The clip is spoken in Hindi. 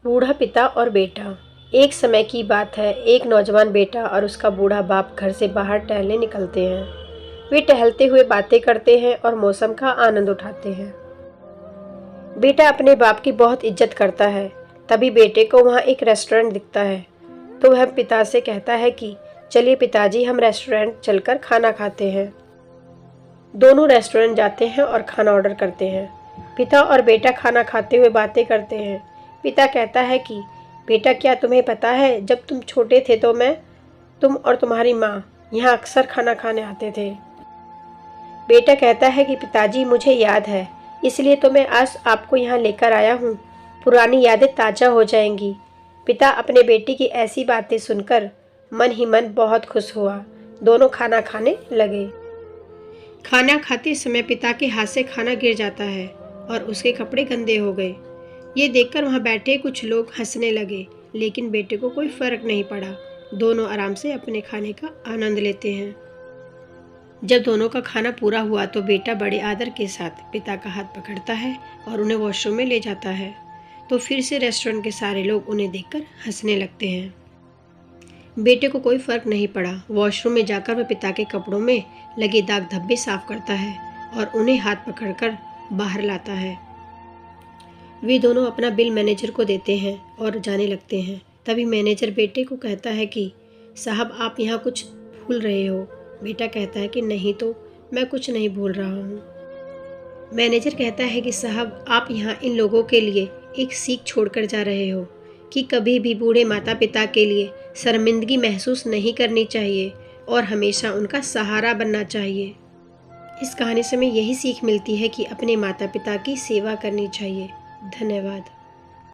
बूढ़ा पिता और बेटा। एक समय की बात है, एक नौजवान बेटा और उसका बूढ़ा बाप घर से बाहर टहलने निकलते हैं। वे टहलते हुए बातें करते हैं और मौसम का आनंद उठाते हैं। बेटा अपने बाप की बहुत इज्जत करता है। तभी बेटे को वहाँ एक रेस्टोरेंट दिखता है, तो वह पिता से कहता है कि चलिए पिताजी, हम रेस्टोरेंट चलकर खाना खाते हैं। दोनों रेस्टोरेंट जाते हैं और खाना ऑर्डर करते हैं। पिता और बेटा खाना खाते हुए बातें करते हैं। पिता कहता है कि बेटा, क्या तुम्हें पता है, जब तुम छोटे थे तो तुम और तुम्हारी माँ यहाँ अक्सर खाना खाने आते थे। बेटा कहता है कि पिताजी, मुझे याद है, इसलिए तो मैं आज आपको यहाँ लेकर आया हूँ। पुरानी यादें ताज़ा हो जाएंगी। पिता अपने बेटे की ऐसी बातें सुनकर मन ही मन बहुत खुश हुआ। दोनों खाना खाने लगे। खाना खाते समय पिता के हाथ से खाना गिर जाता है और उसके कपड़े गंदे हो गए। ये देखकर वहाँ बैठे कुछ लोग हंसने लगे, लेकिन बेटे को कोई फर्क नहीं पड़ा। दोनों आराम से अपने खाने का आनंद लेते हैं। जब दोनों का खाना पूरा हुआ तो बेटा बड़े आदर के साथ पिता का हाथ पकड़ता है और उन्हें वॉशरूम में ले जाता है। तो फिर से रेस्टोरेंट के सारे लोग उन्हें देखकर हंसने लगते हैं। बेटे को कोई फर्क नहीं पड़ा। वॉशरूम में जाकर वह पिता के कपड़ों में लगे दाग धब्बे साफ करता है और उन्हें हाथ पकड़कर बाहर लाता है। वे दोनों अपना बिल मैनेजर को देते हैं और जाने लगते हैं। तभी मैनेजर बेटे को कहता है कि साहब, आप यहाँ कुछ भूल रहे हो। बेटा कहता है कि नहीं तो, मैं कुछ नहीं भूल रहा हूँ। मैनेजर कहता है कि साहब, आप यहाँ इन लोगों के लिए एक सीख छोड़कर जा रहे हो कि कभी भी बूढ़े माता पिता के लिए शर्मिंदगी महसूस नहीं करनी चाहिए और हमेशा उनका सहारा बनना चाहिए। इस कहानी से हमें यही सीख मिलती है कि अपने माता पिता की सेवा करनी चाहिए। धन्यवाद।